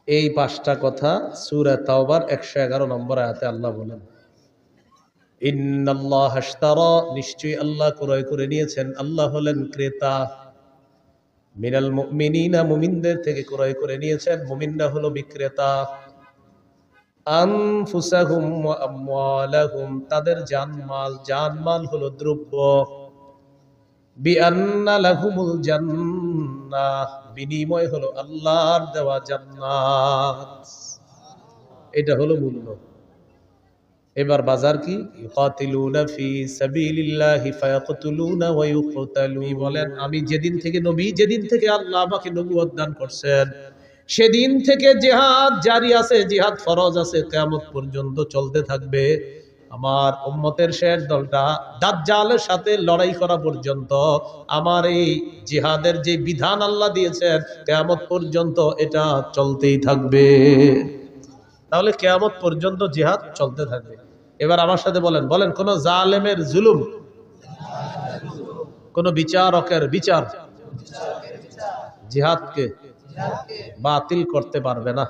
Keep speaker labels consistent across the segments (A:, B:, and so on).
A: এই পাঁচটা কথা সূরা তাওবার 111 নম্বর আয়াতে আল্লাহ বলেন, ইন্নাল্লাহা আশতারা, নিশ্চয়ই আল্লাহ ক্রয় করে নিয়েছেন, আল্লাহ হলেন ক্রেতা, মিনাল মুমিনিনা, মুমিনদের থেকে ক্রয় করে নিয়েছেন, মুমিনরা হলো বিক্রেতা, আনফুসাহুম ওয়া আমওয়ালাহুম, তাদের জানমাল হলো দ্রব্য, বিআন্না লাহুমুল জান্নাহ, বিনিময় হলো আল্লাহর দেওয়া জান্নাত। এটা হলো মূল্য। এবার বাজার কি? ইউকাতিলুনা ফি সাবিলিল্লাহি ফায়াকতুলুনা ওয়া ইউকতালুন। বলেন, আমি যেদিন থেকে আল্লাহ আমাকে নবুয়ত দান করছেন, সেদিন থেকে জিহাদ জারি আছে, জিহাদ ফরজ আছে, কিয়ামত পর্যন্ত চলতে থাকবে। আমার উম্মতের শেষ দলটা দাজ্জালের সাথে লড়াই করা পর্যন্ত আমার এই জিহাদের যে বিধান আল্লাহ দিয়েছেন, কিয়ামত পর্যন্ত এটা চলতেই থাকবে। তাহলে কিয়ামত পর্যন্ত জিহাদ চলতে থাকবে। এবার আমার সাথে বলেন, কোন জালেমের জুলুম, কোন বিচারকের বিচার জিহাদকে বাতিল করতে পারবে না।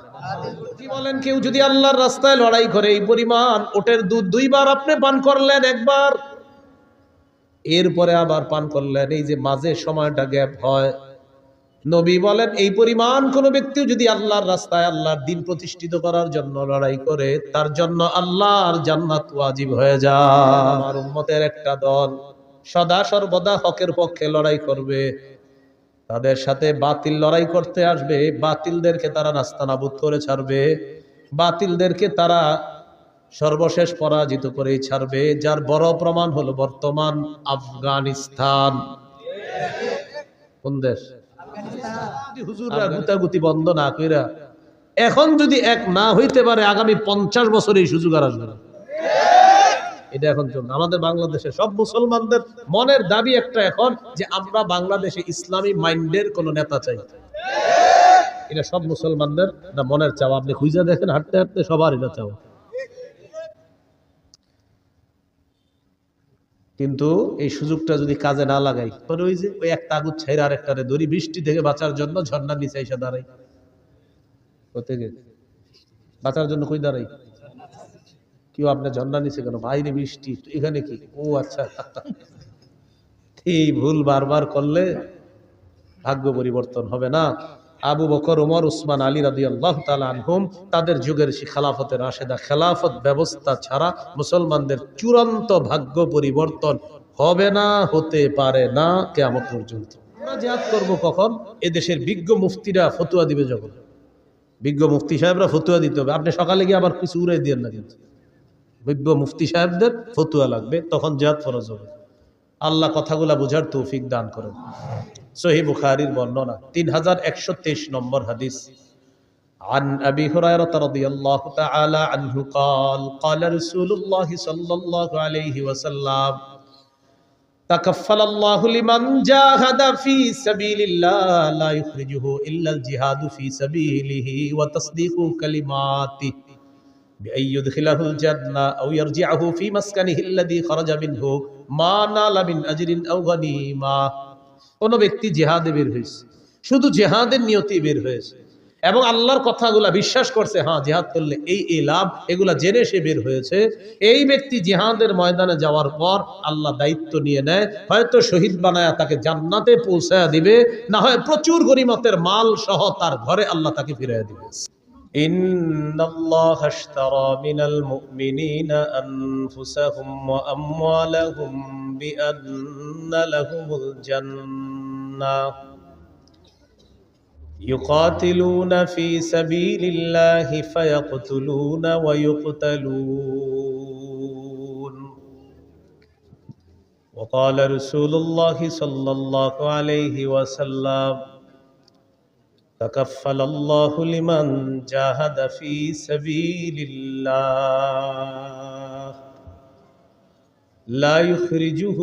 A: কি বলেন, কেউ যদি আল্লাহর রাস্তায় লড়াই করে, এই পরিমাণ ওটের দুধ 2 বার আপনি পান করলেন, একবার এরপরে আবার পান করলেন, এই যে মাঝে সময়টা গ্যাপ হয়, নবী বলেন এই পরিমাণ কোন ব্যক্তি যদি আল্লাহর রাস্তায় আল্লাহর দ্বীন প্রতিষ্ঠিত করার জন্য লড়াই করে, তার জন্য আল্লাহর জান্নাত ওয়াজিব হয়ে যায়। আমার উম্মতের একটা দল সদা সর্বদা হকের পক্ষে লড়াই করবে, তাদের সাথে বাতিল লড়াই করতে আসবে, বাতিলদেরকে তারা নাস্তানাবুদ করে ছাড়বে, বাতিলদেরকে তারা সর্বশেষ পরাজিত করেই ছাড়বে। যার বড় প্রমাণ হলো বর্তমান আফগানিস্তান। কোন দেশ? হুজুররা গুতাগুতি বন্ধ না কইরা এখন যদি এক না হইতে পারে, আগামী 50 বছর এই সুযোগ আর আসবে না। এটা এখন চলবে। আমাদের বাংলাদেশে সব মুসলমানদের মনের দাবি একটা এখন, যে আমরা বাংলাদেশে ইসলামী মাইন্ডের কোন নেতা চাই। এটা সব মুসলমানদের মনের চাওয়া। আপনি খুঁজে দেখেন, হাঁটতে হাঁটতে সবার এটা চাওয়া। কিন্তু এই সুযোগটা যদি কাজে না লাগাই, ওই একটা আগুন ছেড়ে আরেকটারে ধরি, বৃষ্টি থেকে বাঁচার জন্য ঝর্ণার নিচে এসে দাঁড়াই, বাঁচার জন্য কই দাঁড়াই? কেউ আপনার ঝর্ণার নিচে কেন? বাইরে বৃষ্টি, এখানে কি? ও আচ্ছা। এই ভুল বারবার করলে ভাগ্য পরিবর্তন হবে না। আবু বকর, ওমর, উসমান, আলী রাদিয়াল্লাহু তাআলা আনহুম, তাদের যুগের সেই খেলাফতের রাশেদা, খেলাফত ব্যবস্থা ছাড়া মুসলমানদের চূড়ান্ত ভাগ্য পরিবর্তন হবে না, হতে পারে না কিয়ামত পর্যন্ত। আমরা জিহাদ করব কখন? এদেশের বিজ্ঞ মুফতিরা ফতোয়া দিবে যখন, বিজ্ঞ মুফতি সাহেবরা ফতোয়া দিতে হবে। আপনি সকালে গিয়ে আবার কিছু উড়াই দিয়েন না, কিন্তু বিজ্ঞ মুফতি সাহেবদের ফতোয়া লাগবে, তখন জিহাদ ফরজ হবে। আল্লাহ কথাগুলা বুঝার তৌফিক দান করেন। সহিহ বুখারীর বর্ণনা 3123 নম্বর হাদিস, عن أبي هريرة رضي الله تعالى عنه قال قال رسول الله صلى الله عليه وسلم تكفل الله لمن جاهد في سبيل الله لا يخرجه إلا الجهاد في سبيله وتصديق كلماته بأن يدخله الجنة أو يرجعه في مسكنه الذي خرج منه ما نال من أجر أو غنيمة। কোন ব্যক্তি জিহাদে বের হয়েছে, শুধু জিহাদের নিয়তে বের হয়েছে এবং আল্লাহর কথাগুলা বিশ্বাস করছে, হ্যাঁ জিহাদ করলে এই লাভ, এগুলা জেনে সে বের হয়েছে, এই ব্যক্তি জিহাদের ময়দানে যাওয়ার পর আল্লাহ দায়িত্ব নিয়ে নেয়, হয়তো শহীদ বানায়া তাকে জান্নাতে পৌঁছায়া দিবে, না হয় প্রচুর গনিমতের মাল সহ তার ঘরে আল্লাহ তাকে ফিরিয়ে দিবে। ইন্নাল্লাহা আশতারা মিনাল মুমিনিনা আনফুসাহুম ওয়া আমওয়ালাহুম বিআন্না লাহুমুল জান্নাহ يقاتلون في سبيل الله فيقتلون ويقتلون وقال رسول الله صلى الله عليه وسلم تكفل الله لمن جاهد في سبيل الله لا يخرجه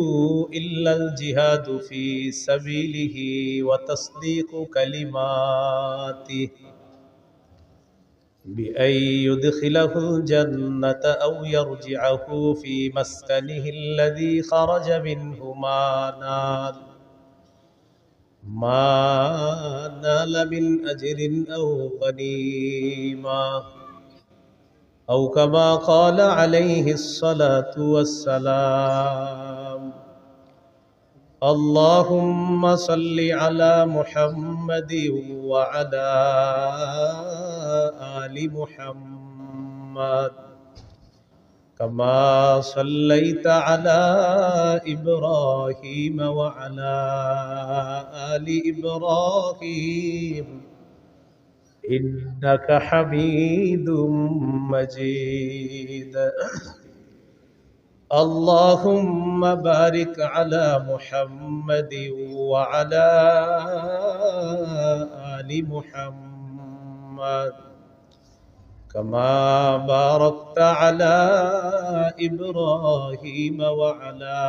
A: إلا الجهاد في سبيله وتصديق كلماته بأن يدخله الجنة أو يرجعه في مسكنه الذي خرج منه ما نال ما نال من أجر أو غنيمة أو كما قال عليه الصلاة والسلام اللهم صل على محمد وعلى آل محمد كما صليت على إبراهيم وعلى آل إبراهيم إنك حميد مجيد اللهم بارك على محمد وعلى آل محمد كما باركت على إبراهيم وعلى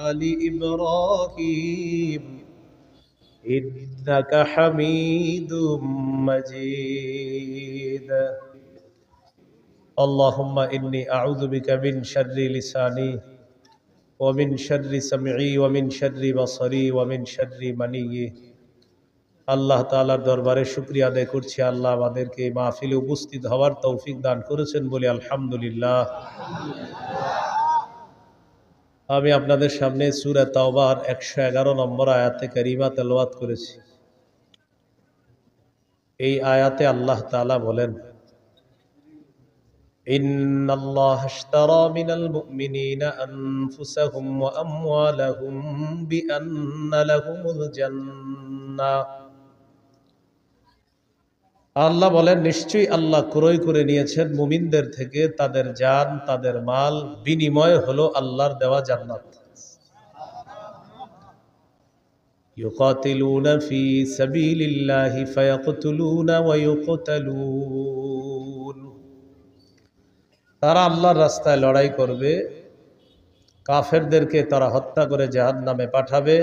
A: آل إبراهيم إنك حميد مجيد اللهم إني أعوذ بك من شر لساني ومن شر سمعي ومن شر بصري ومن شر مني আল্লাহ তাআলার দরবারে শুকরিয়া আদায় করছি আল্লাহ আমাদেরকে এই মাহফিলে উপস্থিত হওয়ার তৌফিক দান করেছেন বলে আলহামদুলিল্লাহ। আমি আপনাদের সামনে সূরা তাওবার 111 নম্বর আয়াতে কারিমা তেলাওয়াত করেছি। এই আয়াতে আল্লাহ তাআলা বলেন ইন্নাল্লাহা আশতারা মিনাল মুমিনিনা আনফুসাহুম ওয়া আমওয়ালাহুম বিআন্না লাহুমুল জান্নাহ। আল্লাহ বলেন নিশ্চয়ই আল্লাহ ক্রয় করে নিয়েছেন মুমিনদের থেকে তাদের জান তাদের মাল, বিনিময় হলো আল্লাহর দেওয়া জান্নাত। ইউকাতিলুনা ফি সাবিলিল্লাহি ফায়াকতুলুনা ওয়া ইউকতালুন। তারা আল্লাহর রাস্তায় লড়াই করবে, কাফেরদেরকে তারা হত্যা করে জাহান্নামে পাঠাবে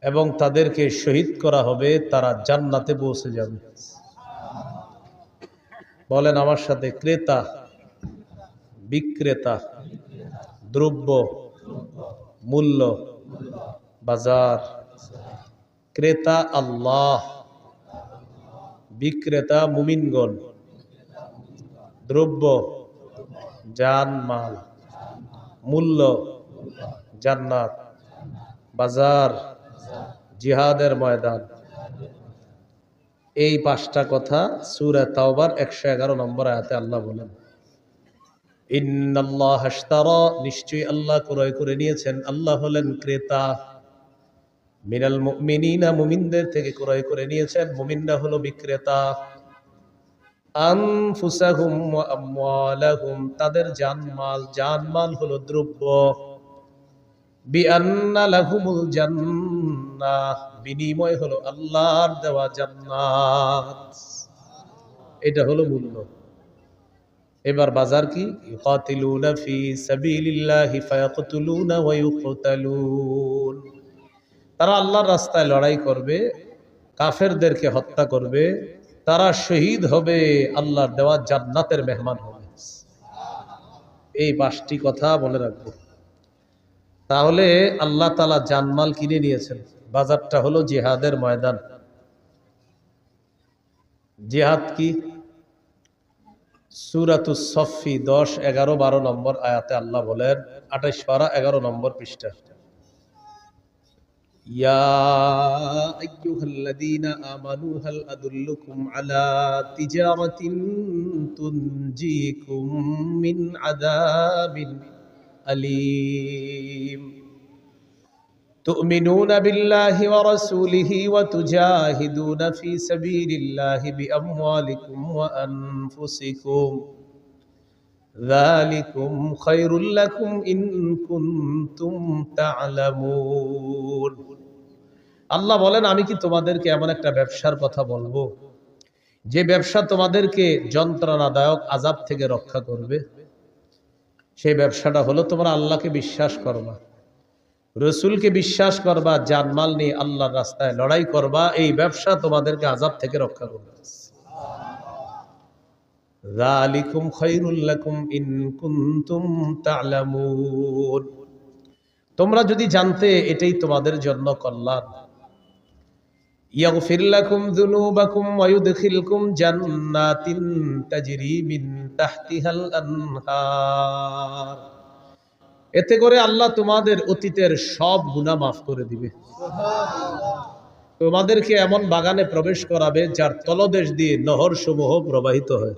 A: এবং তাদেরকে শহীদ করা হবে, তারা জান্নাতে পৌঁছে যাবে। বলেন আমার সাথে, ক্রেতা বিক্রেতা, দ্রব্য মূল্য বাজার। ক্রেতা আল্লাহ, বিক্রেতা মুমিনগণ, দ্রব্য জান মাল, মূল্য জান্নাত, বাজার জিহাদের ময়দান। এই পাঁচটা কথা সূরা তাওবার 111 নম্বর আয়াতে আল্লাহ বলেন ইন্নাল্লাহা আশতারা, নিশ্চয়ই আল্লাহ ক্রয় করে নিয়েছেন, আল্লাহ হলেন ক্রেতা, মিনাল মুমিনিনা, মুমিনদের থেকে ক্রয় করে নিয়েছেন, মুমিনরা হলো বিক্রেতা, আনফুসাহুম ওয়া আমওয়ালাহুম, তাদের জানমাল, জানমাল হলো দ্রব্য, বিআন্না লাহুমুল জান্নাহ, বিনিময় হলো আল্লাহর দেওয়া জান্নাত। এটা হলো মূল্য। এবার বাজার কি? ইউকাতিলুনা ফি সাবিলিল্লাহি ফায়াকতুলুনা ওয়া ইউকতালুন। তারা আল্লাহর রাস্তায় লড়াই করবে, কাফেরদেরকে হত্যা করবে, তারা শহীদ হবে, আল্লাহর দেওয়া জান্নাতের মেহমান হবে। এই পাঁচটি কথা মনে রাখবো। তাহলে আল্লাহ তাআলা জানমাল কিনে নিয়েছেন। বাজারটা হলো জিহাদের ময়দান। জিহাদ কি? সূরাতুস সফফি 10, 11, 12 নম্বর আয়াতে আল্লাহ বলেন, 28 পারা 11 নম্বর পৃষ্ঠা, ইয়া আইয়ুহাল্লাযীনা আমানু হাল আদুল্লুকুম আলা তিজারাতিন তুনজিকুম মিন আযাবিন আলীম تؤمنون بالله ورسوله وتجاهدون في سبيل الله بأموالكم وأنفسكم ذلكم خير لكم إن كنتم تعلمون। আল্লাহ বলেন আমি কি তোমাদেরকে এমন একটা ব্যবসার কথা বলবো যে ব্যবসা তোমাদেরকে যন্ত্রণাদায়ক আযাব থেকে রক্ষা করবে। সেই ব্যবসাটা হলো তোমরা আল্লাহকে বিশ্বাস করবা, রসুলকে বিশ্বাস করবা, জানমাল নিয়ে আল্লাহর রাস্তায় লড়াই করবা। এই ব্যবসা তোমাদেরকে আযাব থেকে রক্ষা করবে। যালিকুম খায়রুল লাকুম ইন কুনতুম তা'লামুন। তোমরা যদি জানতে এটাই তোমাদের জন্য কল্যাণ, ইয়াগফির লাকুম যুনুবাকুম ওয়া ইউদখিলকুম জান্নাতিন তাজরি মিন তাহতিহাল আনহার। এতে করে আল্লাহ তোমাদের অতীতের সব গুনাহ মাফ করে দিবে। তোমাদেরকে এমন বাগানে প্রবেশ করাবে যার তলদেশ দিয়ে নহর সমূহ প্রবাহিত হয়।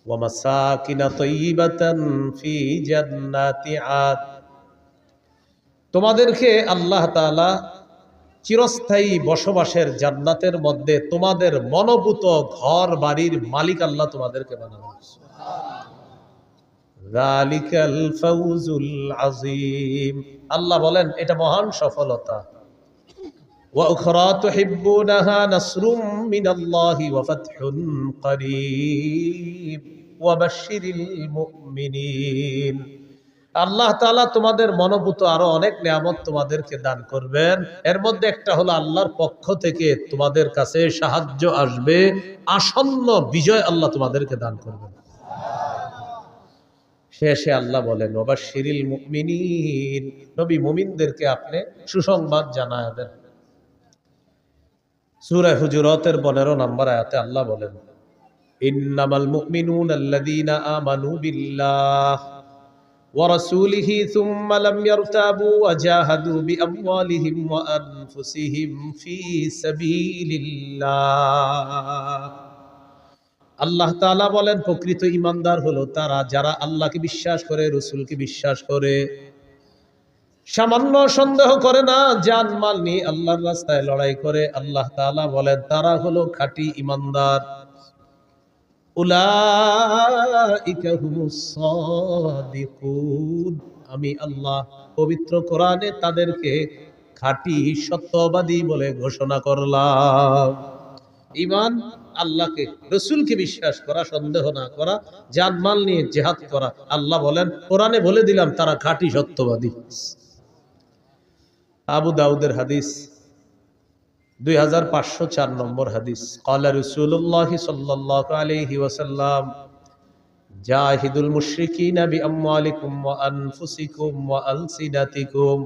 A: ওয়া মাসাকিনা তাইয়িবাতান ফি জান্নাতি আদ। তোমাদেরকে আল্লাহ তাআলা চিরস্থায়ী বসবাসের জান্নাতের মধ্যে তোমাদের মনোভূত ঘর বাড়ির মালিক আল্লাহ তোমাদেরকে বানাবেন। যালিকাল ফাউজুল আযীম। আল্লাহ বলেন এটা মহান সফলতা। ওয়া উখরা তুহিব্বুনাহা নাসরুম মিনাল্লাহি ওয়া ফাতহুন করিব ওয়া বাশশিরিল মুমিনিন। আল্লাহ তাআলা তোমাদের মনোভূত আরো অনেক নিয়ামত তোমাদেরকে দান করবেন। এর মধ্যে একটা হলো আল্লাহর পক্ষ থেকে তোমাদের কাছে সাহায্য আসবে, আসন্ন বিজয় আল্লাহ তোমাদেরকে দান করবেন। শেষে আল্লাহ বলেন ওয়া বাশশিরিল মুমিনিন, নবী মুমিনদেরকে আপনি সুসংবাদ জানায় দেন। সূরা হুজুরাতের 15 নম্বর আয়াতে আল্লাহ বলেন ইন্নামাল মুমিনুনা আল্লাযীনা আমানু বিল্লাহ ওয়া রাসূলিহি সুম্মা লাম ইয়ারতাবু ওয়া জাহাদু বিআমওয়ালিহিম ওয়া আনফুসিহিম ফি সাবিলিল্লাহ। আল্লাহ তাআলা বলেন প্রকৃত ঈমানদার হলো তারা যারা আল্লাহকে বিশ্বাস করে, রাসূলকে বিশ্বাস করে, সামান্য সন্দেহ করে না, জান মাল নিয়ে আল্লাহর রাস্তায় লড়াই করে। আল্লাহ তাআলা বলেন তারা হলো খাঁটি ঈমানদার। উলাইকা হুমুস সাদিকুন। আমি আল্লাহ পবিত্র কোরআনে তাদেরকে খাঁটি সত্যবাদী বলে ঘোষণা করলাম। ঈমান আল্লাহকে রাসূলকে বিশ্বাস করা, সন্দেহ না করা, জান মাল নিয়ে জিহাদ করা। আল্লাহ বলেন কোরআনে বলে দিলাম তারা খাঁটি সত্যবাদী। আবু দাউদের হাদিস 2504 নম্বর হাদিস। ক্বালা রাসূলুল্লাহ সাল্লাল্লাহু আলাইহি ওয়াসাল্লাম জাহিদুল মুশরিকিনা বিআমওয়ালিকুম ওয়া আনফুসিকুম ওয়া আলসিনাতিকুম।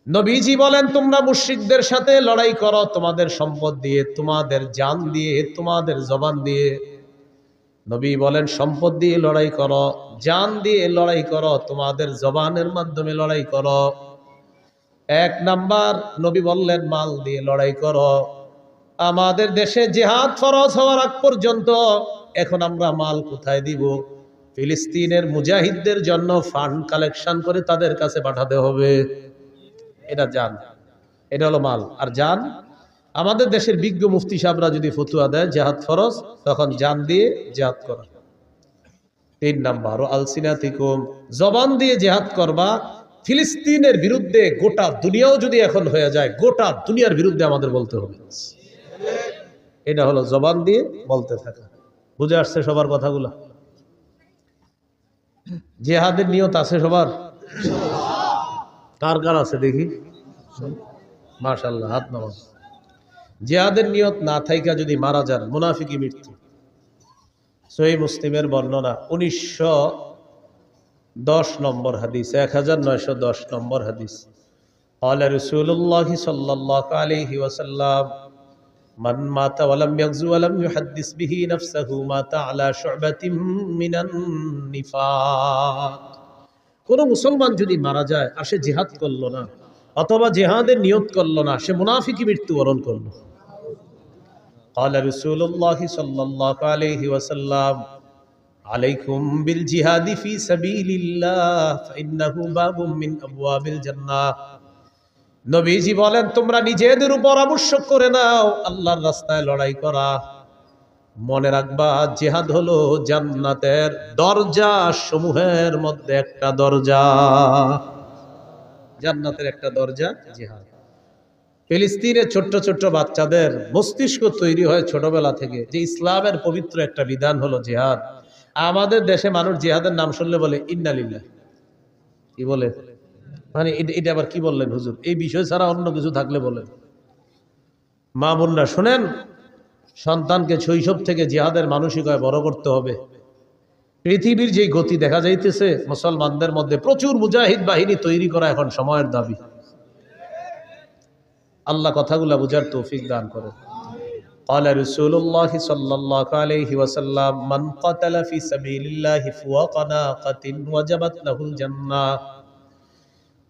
A: নবীজি বলেন তোমরা মুশরিকদের সাথে লড়াই করো তোমাদের সম্পদ দিয়ে, তোমাদের জান দিয়ে, তোমাদের জবান দিয়ে। নবী বলেন সম্পদ দিয়ে লড়াই করো, জান দিয়ে লড়াই করো, তোমাদের জবানের মাধ্যমে লড়াই করো। এক নাম্বার নবী বললেন মাল দিয়ে লড়াই করো। আমাদের দেশে জিহাদ ফরজ হওয়ার আগ পর্যন্ত এখন আমরা মাল কোথায় দিব? ফিলিস্তিনের মুজাহিদদের জন্য ফান্ড কালেকশন করে তাদের কাছে পাঠাতে হবে। এটা জান, এটা হলো মাল। আর জান আমাদের দেশের বিজ্ঞ মুফতি সাহেবরা যদি ফতুয়া দেয় জিহাদ ফরজ, তখন জান দিয়ে জিহাদ করা। 3 নাম্বার ও আলসিনাতিকুম, জবান দিয়ে জিহাদ করবা। ফিলিস্তিনের বিরুদ্ধে গোটা দুনিয়াও যদি এখন হয়ে যায়, গোটা দুনিয়ার বিরুদ্ধে আমাদের বলতে হবে। এটা হলো জবান দিয়ে বলতে থাকা। বুঝে আসছে সবার কথাগুলো? জিহাদের নিয়ত আছে সবার? কার কার আছে দেখি? মাশাআল্লাহ, হাত নামান। জিহাদের নিয়ত না থাইকা যদি মারা যান, মুনাফিকি মৃত্যু। সহিহ মুসলিমের বর্ণনা 1910 নম্বর হাদিস, 1910 নম্বর হাদিস। ক্বালা রাসূলুল্লাহ সাল্লাল্লাহু আলাইহি ওয়াসাল্লাম মান মাতা ওয়া লাম ইয়াগযু ওয়া লাম ইউহাদ্দিস বিহি নাফসাহু মাতা আলা শু'বাতিন মিনান নিফাক। কোন মুসলমান যদি মারা যায় আর সে জিহাদ করলো না অথবা জিহাদের নিয়ত করলো না, সে মুনাফিকি মৃত্যুবরণ করলো। ক্বালা রাসূলুল্লাহ সাল্লাল্লাহু আলাইহি ওয়াসাল্লাম আলাইকুম বিল জিহাদি ফি সাবিলিল্লাহ ফাইন্নাহু বাবুম মিন আবওয়াবিল জান্নাহ। নবীজি বলেন তোমরা নিজেদের উপর আবশ্যক করে নাও আল্লাহর রাস্তায় লড়াই করা। মনে রাখবা জিহাদ হলো জান্নাতের দরজা সমূহের মধ্যে একটা দরজা। জান্নাতের একটা দরজা জিহাদ। ফিলিস্তিনের ছোট্ট ছোট্ট বাচ্চাদের মস্তিষ্ক তৈরি হয় ছোটবেলা থেকে যে ইসলামের পবিত্র একটা বিধান হলো জিহাদ। আমাদের দেশে মানুষ জিহাদের নাম শুনলে বলে ইন্না লিল্লাহ। কি বলে? মানে এটা আবার কি বললেন হুজুর? এই বিষয় ছাড়া অন্য কিছু থাকলে বলেন। মা বোনরা শুনেন, সন্তানকে শৈশব থেকে জিহাদের মানসিকতায় বড় করতে হবে। পৃথিবীর যে গতি দেখা যাইতেছে, মুসলমানদের মধ্যে প্রচুর মুজাহিদ বাহিনী তৈরি করা এখন সময়ের দাবি। আল্লাহ কথাগুলো বুঝার তৌফিক দান করেন। قال رسول الله صلى الله عليه وسلم من قتل في سبيل الله فوق ناقة وجبت له الجنة।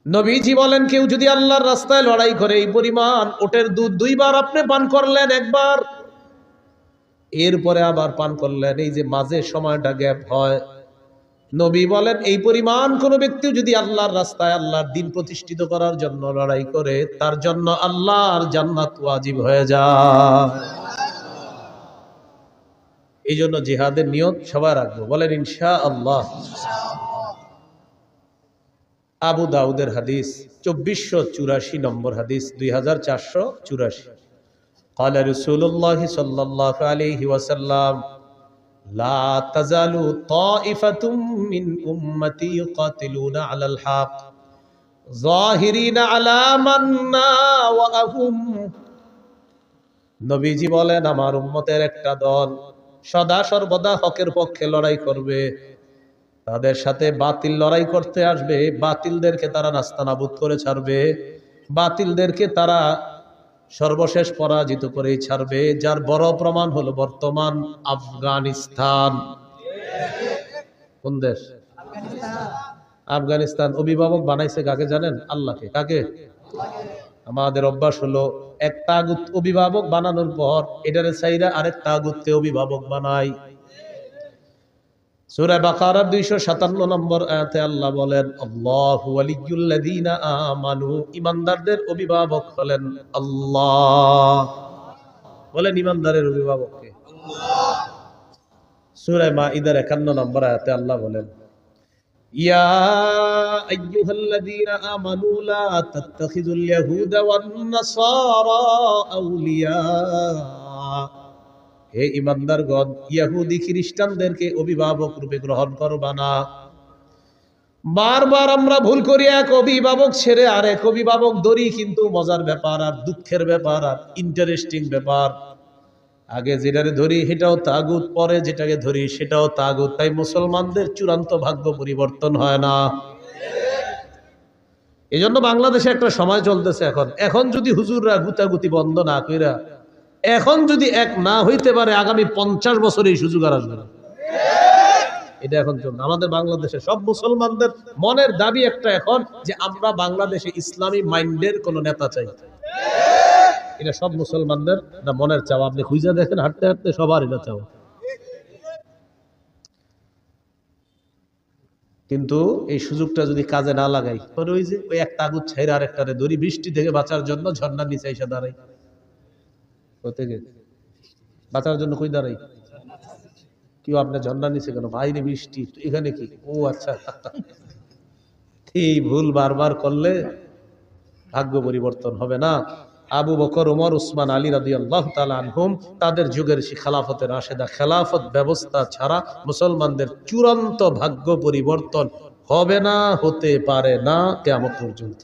A: নবীজি বলেন, কেউ যদি আল্লাহর রাস্তায় লড়াই করে এই পরিমাণ ওটের দুধ দুইবার আপনি পান করলেন, একবার এরপরে আবার পান করলেন, এই যে মাঝে সময়টা গ্যাপ হয়, নবী বলেন এই পরিমাণ কোন ব্যক্তি যদি আল্লাহর রাস্তায় আল্লাহর দ্বীন প্রতিষ্ঠিত করার জন্য লড়াই করে, তার জন্য আল্লাহর জান্নাত ওয়াজিব হয়ে যায়। এই জন্য জিহাদের নিয়ত সবাই রাখবো, বলেন ইনশাআল্লাহ। আবু দাউদের হাদিস 2484 নম্বর হাদিস, 2484। قال رسول الله صلى الله عليه وسلم لا تزال طائفة من أمتي يقاتلون على الحق ظاهرين على من ناوأهم। নবীজি বলেন, আমার উম্মতের একটা দল সদা সর্বদা হকের পক্ষে লড়াই করবে, তাদের সাথে বাতিল লড়াই করতে আসবে, বাতিলদেরকে তারা নাস্তানাবুদ করে ছাড়বে, বাতিলদেরকে তারা সর্বশেষ পরাজিত করেই ছাড়বে। যার বড় প্রমাণ হলো বর্তমান আফগানিস্তান। কোন দেশ? আফগানিস্তান। অভিভাবক বানাইছে কাকে জানেন? আল্লাহকে। কাকে? আমাদের অভ্যাস হলো এক তাগুত অভিভাবক বানানোর পর এটারে চাইরা আরেক তাগুতকে অভিভাবক বানাই। সূরা বাকারার 257 নম্বর আয়াতে আল্লাহ বলেন, আল্লাহু ওয়ালিয়্যুল্লাযীনা আমানু, ঈমানদারদের অভিভাবক হলেন আল্লাহ। বলেন ঈমানদারের অভিভাবক কে? আল্লাহ। সূরা মাঈদার 51 নম্বর আয়াতে আল্লাহ বলেন, ইয়া আইয়ুহাল্লাযীনা আমানু লা তাত্তাখিযুল ইয়াহুদা ওয়ান নাসারা আউলিয়া। হে ঈমানদারগণ, ইহুদি খ্রিস্টানদেরকে অভিভাবক রূপে গ্রহণ করবা না। বারবার আমরা ভুল করি, এক অভিভাবক ছেড়ে আরেক অভিভাবক ধরি, কিন্তু মজার ব্যাপার আর দুঃখের ব্যাপার আর ইন্টারেস্টিং ব্যাপার, আগে যেটাকে ধরি সেটাও তাগুত, পরে যেটাকে ধরি সেটাও তাগুত। তাই মুসলমানদের চূড়ান্ত ভাগ্য পরিবর্তন হয় না। এই জন্য বাংলাদেশে একটা সময় চলতেছে এখন যদি হুজুররা গুতাগুতি বন্ধ না কইরা এখন যদি এক না হইতে পারে, আগামী 50 বছর এই সুযোগ আর আসবে না। এটা এখন চলছে আমাদের বাংলাদেশে। সব মুসলমানদের মনের দাবি একটা এখন, যে আমরা বাংলাদেশে ইসলামী মাইন্ডের কোন নেতা চাই। এটা সব মুসলমানদের মনের চাওয়া। আপনি খুঁজে দেখেন, হাঁটতে হাঁটতে সবার এটা চাওয়া। কিন্তু এই সুযোগটা যদি কাজে না লাগাই, ওই যে ওই এক তাগুত ছাইরা আরেকটারে ধরি, বৃষ্টি থেকে বাঁচার জন্য ঝর্ণার নিচে এসে দাঁড়াই, বাঁচার জন্য কই দাঁড়াই। কেউ আপনার ঝর্ণার নিচে কেন? বাইরে বৃষ্টি, এখানে কি? ও আচ্ছা। এই ভুল বারবার করলে ভাগ্য পরিবর্তন হবে না। আবু বকর, ওমর, উসমান, আলী রাদিয়াল্লাহু তাআলা আনহুম, তাদের যুগের সেই খেলাফতের রাশেদা, খেলাফত ব্যবস্থা ছাড়া মুসলমানদের চূড়ান্ত ভাগ্য পরিবর্তন হবে না, হতে পারে না কিয়ামত পর্যন্ত।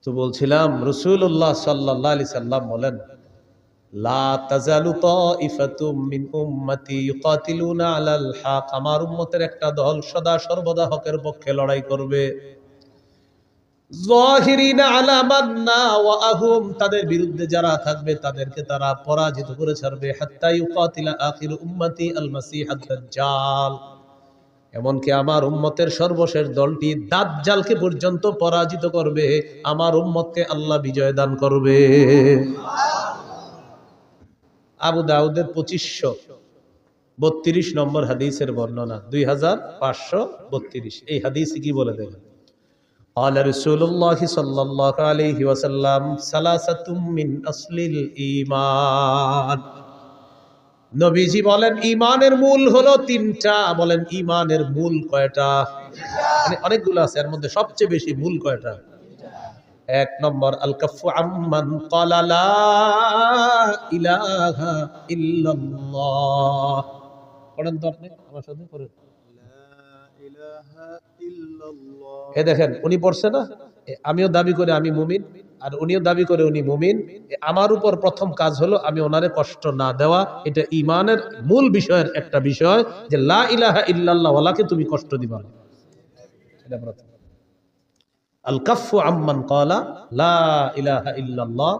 A: তো বলছিলাম, রাসূলুল্লাহ সাল্লাল্লাহু আলাইহি সাল্লাম বলেন, লা তাজালু তাইফাতুম মিন উম্মতি ইউকাতিলুনা আলাল হক। আমার উম্মতের একটা দল সদা সর্বদা হকের পক্ষে লড়াই করবে। যাহিরিনা আলা মান নাওয়াহুম, তাদের বিরুদ্ধে যারা থাকবে তাদেরকে তারা পরাজিত করে ছাড়বে। হাত্তা ইউকাতিলা আখির উম্মতি আল মাসিহাদ দাজ্জাল, এমনকি আমার উম্মতের সর্বশেষ দলটি দাজ্জালকে পর্যন্ত পরাজিত করবে। আমার উম্মতকে আল্লাহ বিজয় দান করবে। আবু দাউদের 2532 নম্বর হাদিসের বর্ণনা, 2532। এই হাদিসে কি বলে দেখেন, قال رسول الله صلى الله عليه وسلم ثلاثة من أصل الإيمان। নবীজি বলেন ঈমানের মূল হলো 3টা। বলেন ঈমানের মূল কয়টা? মানে অনেকগুলো আছে, এর মধ্যে সবচেয়ে বেশি মূল কয়টা? 1 নম্বর আল কাফু আম্মান ক্বালা লা ইলাহা ইল্লাল্লাহ। পড়েন তো আপনি আমার সাথে, পড়েন। এ দেখেন, উনি পড়ছে না, আমিও দাবি করে আমি মুমিন, আর উনিও দাবি করে উনি মুমিন। আমার উপর প্রথম কাজ হলো আমি ওনারে কষ্ট না দেওয়া। এটা ঈমানের মূল বিষয়ের একটা বিষয়, যে লা ইলাহা ইল্লাল্লাহ ওয়ালাকে তুমি কষ্ট দিবা না, এটা প্রথম। আল কাফু আম্মান ক্বালা লা ইলাহা ইল্লাল্লাহ,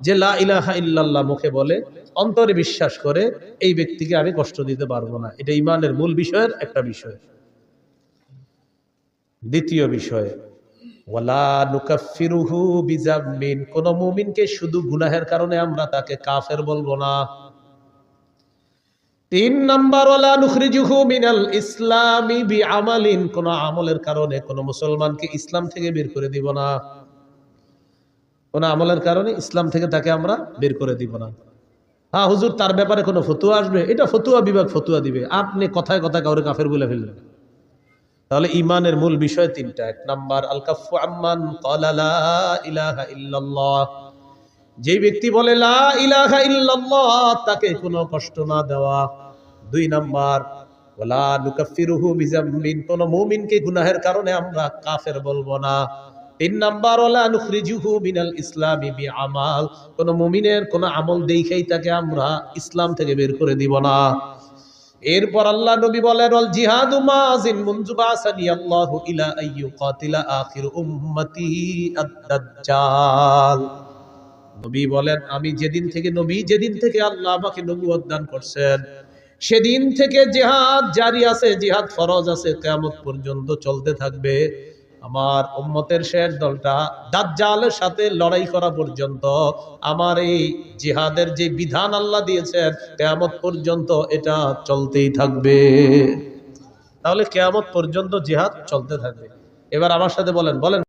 A: যে লা ইলাহা ইল্লাল্লাহ মুখে বলে অন্তরে বিশ্বাস করে, এই ব্যক্তিকে আমি কষ্ট দিতে পারবো না। এটা ঈমানের মূল বিষয়ের একটা বিষয়। দ্বিতীয় বিষয়, ওয়ালা নুকাফিরুহু বিযাম্বিন, কোন মুমিনকে শুধু গুনাহের কারণে আমরা তাকে কাফের বলবো না। 3 নাম্বার, ওয়ালা নুখরিজুহু মিনাল ইসলামি বিআমালিন, কোন আমলের কারণে কোন মুসলমানকে ইসলাম থেকে বের করে দিব না। কোন আমলের কারণে ইসলাম থেকে তাকে আমরা বের করে দিব না। হ্যাঁ হুজুর, তার ব্যাপারে কোনো ফতোয়া আসবে, এটা ফতোয়া বিভাগ ফতোয়া দিবে, আপনি কথায় কথায় কাউরে কাফের বলে ফেললেন। তাহলে ঈমানের মূল বিষয় 3টা। 1 নাম্বার, আল কাফু আম্মান ক্বালা লা ইলাহা ইল্লাল্লাহ, যে ব্যক্তি বলে লা ইলাহা ইল্লাল্লাহ তাকে কোনো কষ্ট না দেওয়া। 2 নাম্বার, ওয়ালা নুকাফিরুহু বিযাম্বিন, কোন মুমিনকে গুনাহের কারণে আমরা কাফের বলবো না। 3 নাম্বার, ওয়ালা নুখরিজুহু মিনাল ইসলামি বিআমাল, কোন মুমিনের কোন আমল দেখাই তাকে আমরা ইসলাম থেকে বের করে দিব না। এরপর আল্লাহ নবী বলেন, ওয়াল জিহাদু মাযিন মুনযু বাসানি আল্লাহু ইলা আইয়ু কাতিলা আখির উম্মতি আদ-দাজ্জাল। নবী বলেন, আমি যেদিন থেকে আল্লাহ আমাকে নবুয়ত দান করছেন, সেদিন থেকে জিহাদ জারি আছে, জিহাদ ফরজ আছে, কিয়ামত পর্যন্ত চলতে থাকবে। আমার উম্মতের শেষ দলটা দাজ্জালের সাথে লড়াই করা পর্যন্ত আমার এই জিহাদের যে বিধান আল্লাহ দিয়েছেন কিয়ামত পর্যন্ত এটা চলতেই থাকবে। তাহলে কিয়ামত পর্যন্ত জিহাদ চলতে থাকবে। এবার আমার সাথে বলেন